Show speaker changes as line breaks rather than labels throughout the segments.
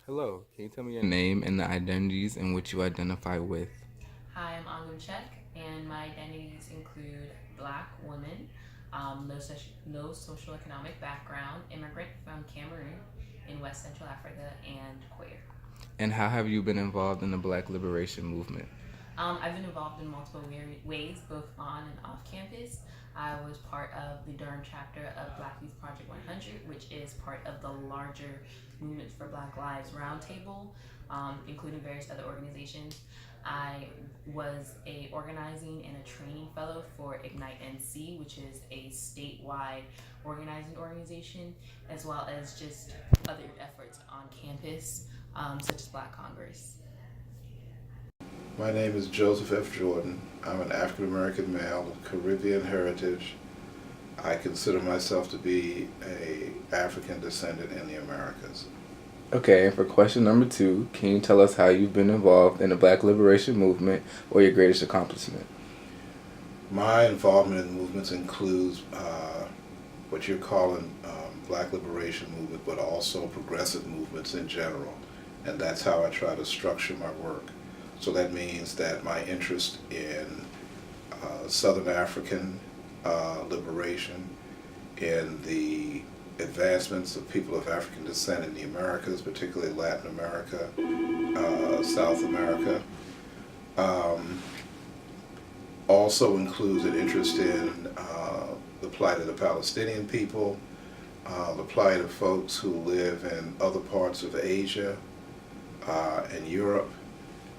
Hello, can you tell me your name and the identities in which you identify with?
Hi, I'm Angum Chek, and my identities include Black woman, low social economic background, immigrant from Cameroon in West Central Africa, and queer.
And how have you been involved in the Black Liberation Movement?
I've been involved in multiple ways, both on and off campus. I was part of the Durham chapter of Black Youth Project 100, which is part of the larger Movements for Black Lives Roundtable, including various other organizations. I was a organizing and a training fellow for Ignite NC, which is a statewide organizing organization, as well as just other efforts on campus, such as Black Congress.
My name is Joseph F. Jordan. I'm an African American male of Caribbean heritage. I consider myself to be a African descendant in the Americas.
Okay, and for question number two, can you tell us how you've been involved in the Black Liberation Movement or your greatest accomplishment?
My involvement in movements includes what you're calling Black Liberation Movement, but also progressive movements in general. And that's how I try to structure my work. So that means that my interest in Southern African liberation, in the advancements of people of African descent in the Americas, particularly Latin America, South America. Um, Also includes an interest in the plight of the Palestinian people, the plight of folks who live in other parts of Asia and Europe,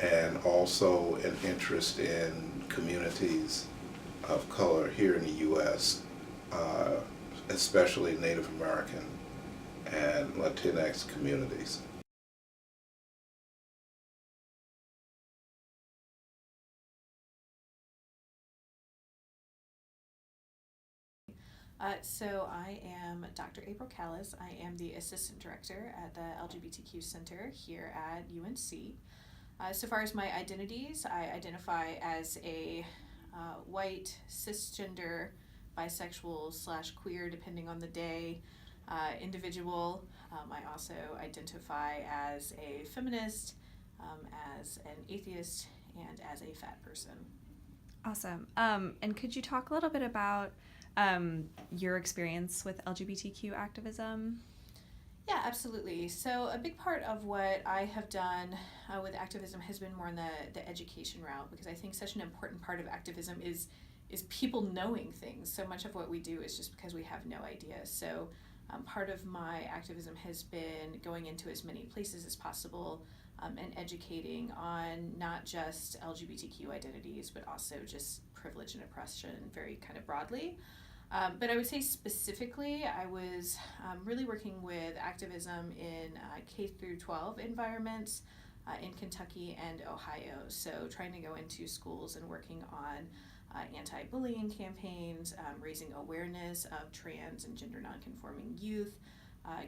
and also an interest in communities of color here in the U.S., uh, especially Native American and Latinx communities.
So I am Dr. April Callis. I am the Assistant Director at the LGBTQ Center here at UNC. So far as my identities, I identify as a white, cisgender, bisexual slash queer, depending on the day, individual. I also identify as a feminist, as an atheist, and as a fat person.
Awesome. And could you talk a little bit about your experience with LGBTQ activism?
Yeah, absolutely. So a big part of what I have done with activism has been more in the education route, because I think such an important part of activism is people knowing things. So much of what we do is just because we have no idea. So part of my activism has been going into as many places as possible and educating on not just LGBTQ identities, but also just privilege and oppression very kind of broadly. But I would say specifically, I was really working with activism in K through 12 environments in Kentucky and Ohio. So trying to go into schools and working on anti-bullying campaigns, raising awareness of trans and gender nonconforming youth,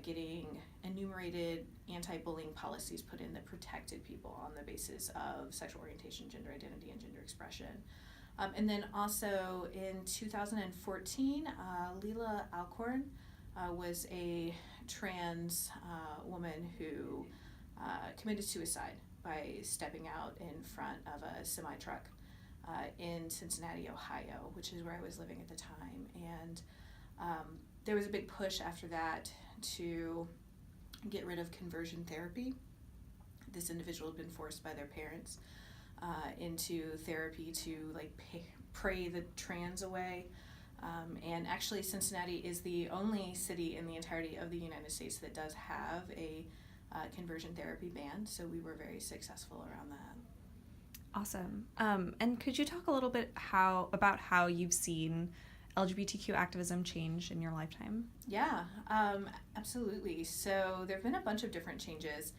getting enumerated anti-bullying policies put in that protected people on the basis of sexual orientation, gender identity, and gender expression. And then also in 2014, Leela Alcorn was a trans woman who committed suicide by stepping out in front of a semi truck in Cincinnati, Ohio, which is where I was living at the time. And there was a big push after that to get rid of conversion therapy. This individual had been forced by their parents into therapy to pray the trans away. And actually, Cincinnati is the only city in the entirety of the United States that does have a conversion therapy ban. So we were very successful around that.
Awesome. And could you talk a little bit about how you've seen LGBTQ activism change in your lifetime?
Yeah, absolutely. So there have been a bunch of different changes.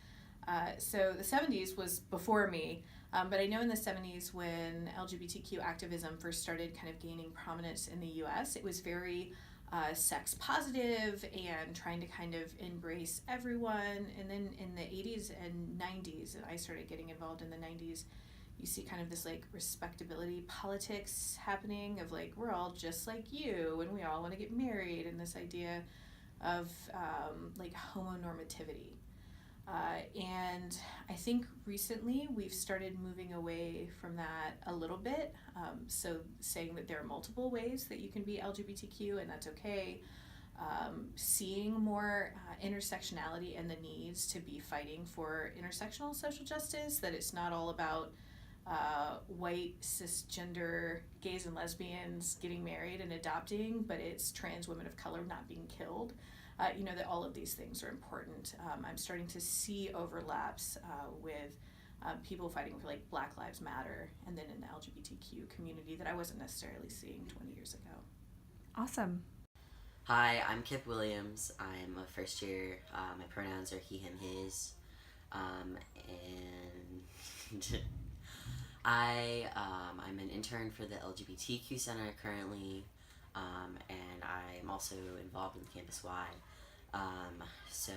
So the 70s was before me, but I know in the 70s when LGBTQ activism first started kind of gaining prominence in the US, it was very sex positive and trying to kind of embrace everyone. And then in the 80s and 90s, and I started getting involved in the 90s, you see kind of this respectability politics happening of we're all just like you and we all want to get married, and this idea of homonormativity. And I think recently we've started moving away from that a little bit. So saying that there are multiple ways that you can be LGBTQ and that's okay. Seeing more intersectionality and the needs to be fighting for intersectional social justice, that it's not all about white cisgender gays and lesbians getting married and adopting, but it's trans women of color not being killed. That all of these things are important. I'm starting to see overlaps with people fighting for like Black Lives Matter and then in the LGBTQ community that I wasn't necessarily seeing 20 years ago.
Awesome.
Hi, I'm Kip Williams. I'm a first year. My pronouns are he, him, his. And I'm an intern for the LGBTQ Center currently, and I'm also involved in campus-wide. So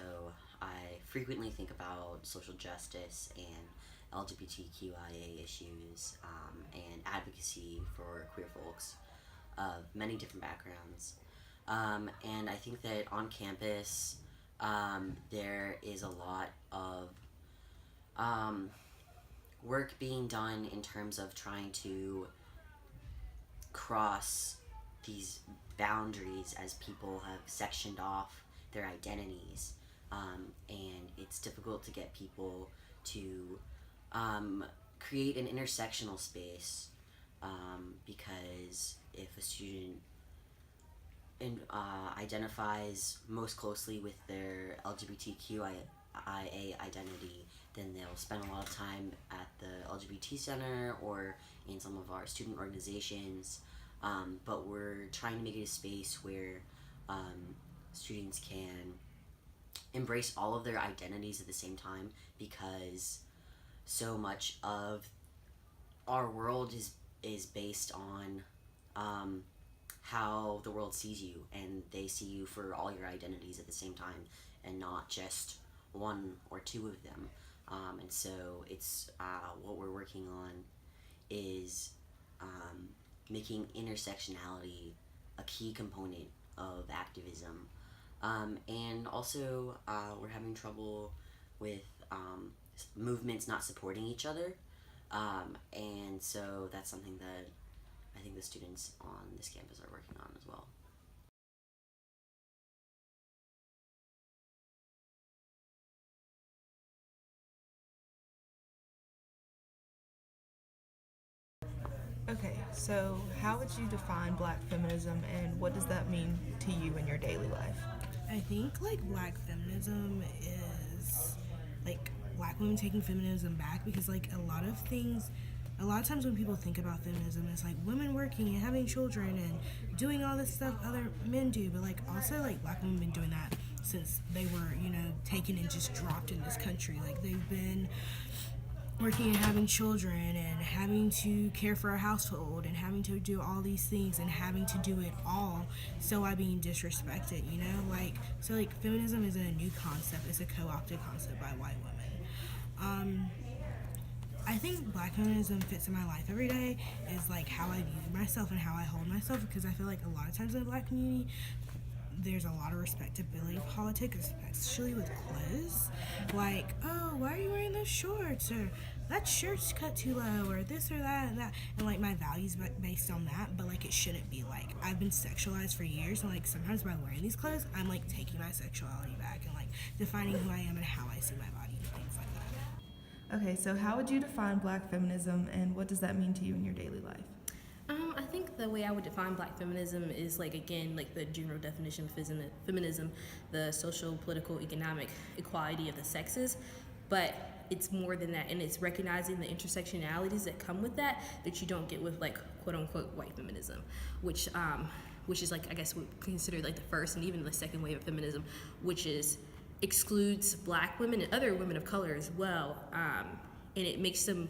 I frequently think about social justice and LGBTQIA issues and advocacy for queer folks of many different backgrounds. And I think that on campus, there is a lot of work being done in terms of trying to cross these boundaries as people have sectioned off their identities. And it's difficult to get people to create an intersectional space because if a student identifies most closely with their LGBTQIA identity, then they'll spend a lot of time at the LGBT Center or in some of our student organizations. But we're trying to make it a space where students can embrace all of their identities at the same time, because so much of our world is based on how the world sees you, and they see you for all your identities at the same time and not just one or two of them. And so it's what we're working on is making intersectionality a key component of activism. And also we're having trouble with movements not supporting each other. And so that's something that I think the students on this campus are working on as well.
Okay, so how would you define black feminism and what does that mean to you in your daily life?
I think like black feminism is like black women taking feminism back, because like a lot of times when people think about feminism, it's like women working and having children and doing all this stuff other men do, but like also like black women been doing that since they were, taken and just dropped in this country. Like they've been working and having children and having to care for a household and having to do all these things and having to do it all so by being disrespected, so like feminism isn't a new concept, it's a co-opted concept by white women. I think black feminism fits in my life every day is like how I view myself and how I hold myself, because I feel like a lot of times in the black community there's a lot of respectability politics, especially with clothes. Like, oh, why are you wearing those shorts? Or that shirt's cut too low, or this or that and that. And like my values based on that, but like it shouldn't be. Like I've been sexualized for years, and like sometimes by wearing these clothes, I'm like taking my sexuality back and like defining who I am and how I see my body and things like that.
Okay, so how would you define black feminism and what does that mean to you in your daily life?
I think the way I would define black feminism is like, again, like the general definition of feminism, the social, political, economic equality of the sexes, but it's more than that, and it's recognizing the intersectionalities that come with that you don't get with like quote unquote white feminism, which is like, I guess we consider like the first and even the second wave of feminism, which is excludes black women and other women of color as well, and it makes them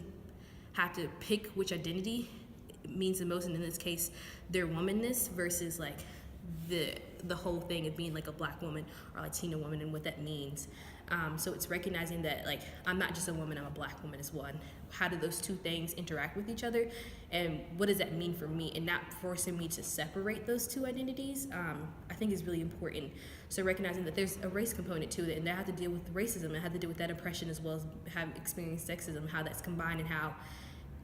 have to pick which identity means the most, and in this case their womanness versus like the whole thing of being like a black woman or Latina woman and what that means. So it's recognizing that like I'm not just a woman, I'm a black woman as well. And how do those two things interact with each other, and what does that mean for me? And not forcing me to separate those two identities, I think is really important. So recognizing that there's a race component to it, and I have to deal with racism, I have to deal with that oppression as well as have experienced sexism, how that's combined, and how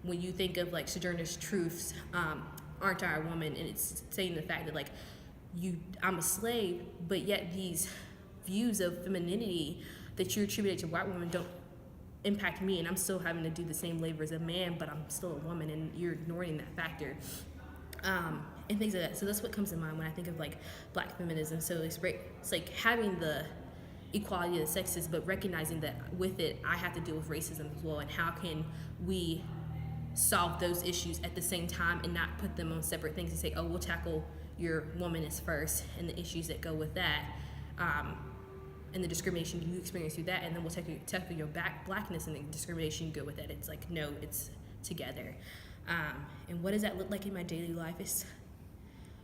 when you think of like Sojourner's Truths, aren't I a woman, and it's saying the fact that like I'm a slave, but yet these views of femininity that you attribute to white women don't impact me, and I'm still having to do the same labor as a man, but I'm still a woman, and you're ignoring that factor, and things like that. So that's what comes to mind when I think of like black feminism. So it's like having the equality of the sexes, but recognizing that with it, I have to deal with racism as well, and how can we solve those issues at the same time and not put them on separate things and say, oh, we'll tackle your womanist first and the issues that go with that, and the discrimination you experience through that, and then we'll tackle your blackness and the discrimination you go with that. It's like, no, it's together. And what does that look like in my daily life? It's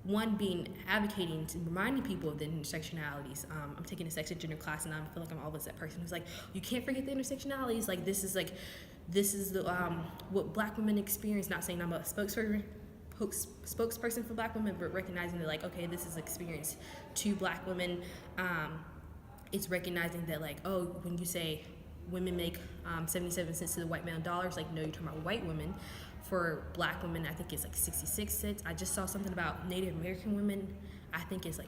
one, being advocating to reminding people of the intersectionalities. I'm taking a sex and gender class, and I feel like I'm always that person who's like, you can't forget the intersectionalities. Like this is the what black women experience. Not saying I'm a spokesperson for black women, but recognizing that like, okay, this is experience to black women. It's recognizing that like, oh, when you say women make 77 cents to the white male dollars, like, no, you're talking about white women. For black women, I think it's like 66 cents. I just saw something about Native American women. I think it's like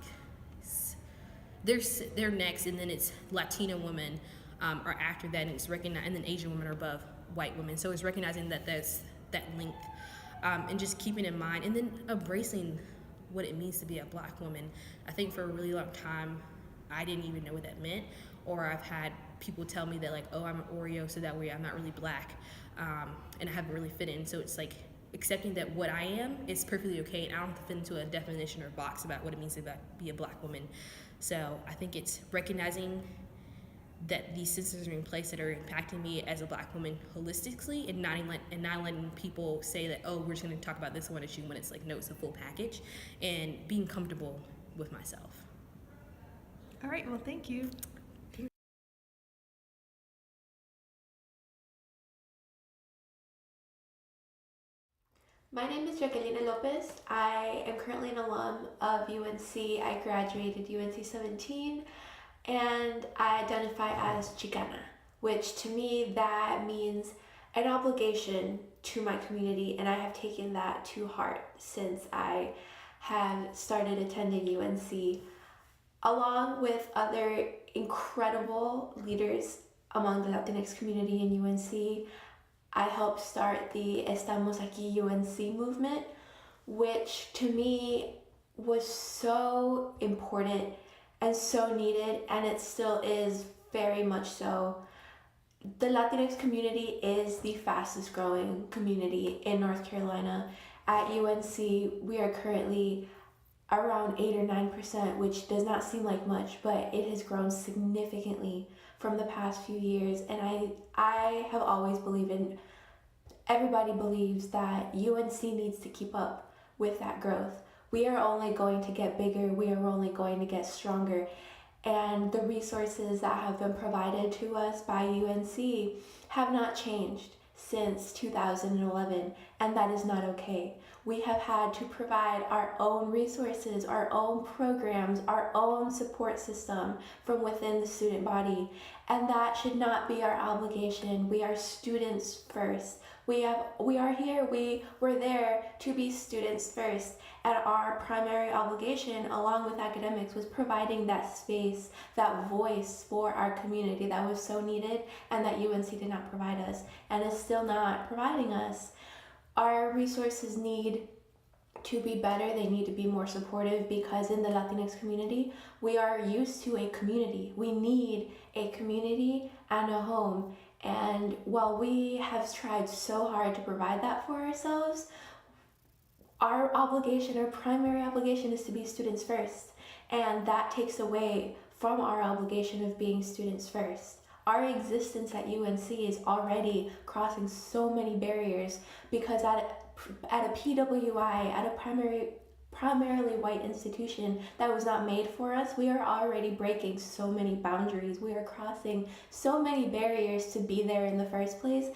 they're next, and then it's Latina women are after that, and it's recognized, and then Asian women are above white women. So it's recognizing that there's that link, and just keeping in mind, and then embracing what it means to be a black woman. I think for a really long time, I didn't even know what that meant, or I've had people tell me that like, oh, I'm an Oreo, so that way I'm not really black, and I haven't really fit in. So it's like accepting that what I am is perfectly okay, and I don't have to fit into a definition or box about what it means to be a black woman. So I think it's recognizing that these systems are in place that are impacting me as a black woman holistically, and not letting people say that, oh, we're just going to talk about this one issue, when it's like, no, it's a full package, and being comfortable with myself.
All right, well, thank you.
My name is Jacqueline Lopez. I am currently an alum of UNC. I graduated UNC 17, and I identify as Chicana, which to me that means an obligation to my community, and I have taken that to heart since I have started attending UNC, along with other incredible leaders among the Latinx community in UNC. I helped start the Estamos Aquí UNC movement, which to me was so important and so needed, and it still is very much so. The Latinx community is the fastest growing community in North Carolina. At UNC, we are currently around 8 or 9%, which does not seem like much, but it has grown significantly from the past few years. And I have always believed in, everybody believes that UNC needs to keep up with that growth. We are only going to get bigger, we are only going to get stronger. And the resources that have been provided to us by UNC have not changed since 2011, and that is not okay. We have had to provide our own resources, our own programs, our own support system from within the student body, and that should not be our obligation. We are students first. We are here, we're there to be students first, and our primary obligation along with academics was providing that space, that voice for our community that was so needed and that UNC did not provide us and is still not providing us. Our resources need to be better, they need to be more supportive, because in the Latinx community, we are used to a community. We need a community and a home. And while we have tried so hard to provide that for ourselves, our obligation, our primary obligation, is to be students first. And that takes away from our obligation of being students first. Our existence at UNC is already crossing so many barriers, because at a PWI, at a primary primarily white institution that was not made for us, we are already breaking so many boundaries. We are crossing so many barriers to be there in the first place.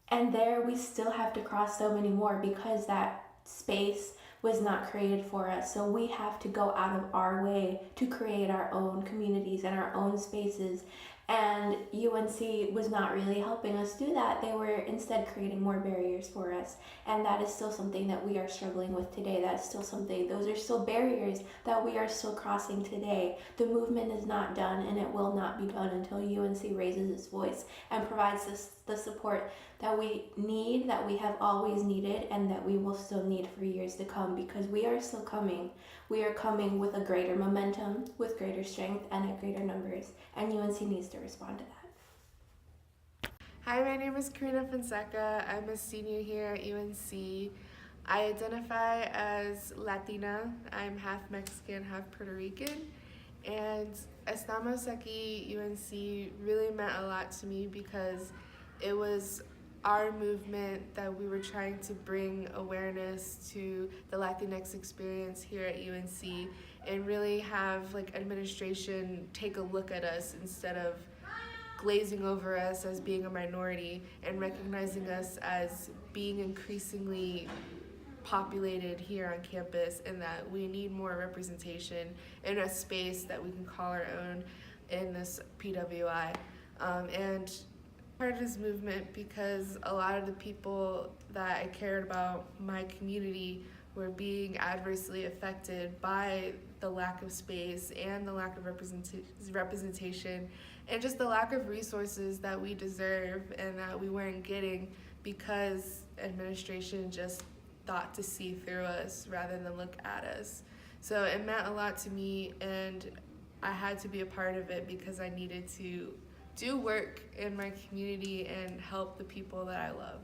And there we still have to cross so many more because that space was not created for us. So we have to go out of our way to create our own communities and our own spaces. And UNC was not really helping us do that. They were instead creating more barriers for us. And that is still something that we are struggling with today. That's still something, those are still barriers that we are still crossing today. The movement is not done, and it will not be done until UNC raises its voice and provides us the support that we need, that we have always needed, and that we will still need for years to come, because we are still coming. We are coming with a greater momentum, with greater strength, and at greater numbers, and UNC needs to respond to that.
Hi, my name is Karina Fonseca. I'm a senior here at UNC. I identify as Latina. I'm half Mexican, half Puerto Rican. And Estamos Aquí UNC really meant a lot to me because it was our movement that we were trying to bring awareness to the Latinx experience here at UNC and really have like administration take a look at us instead of glazing over us as being a minority and recognizing us as being increasingly populated here on campus, and that we need more representation in a space that we can call our own in this PWI. And part of this movement because a lot of the people that I cared about, my community, were being adversely affected by the lack of space and the lack of representation and just the lack of resources that we deserve and that we weren't getting because administration just thought to see through us rather than look at us. So it meant a lot to me, and I had to be a part of it because I needed to do work in my community and help the people that I love.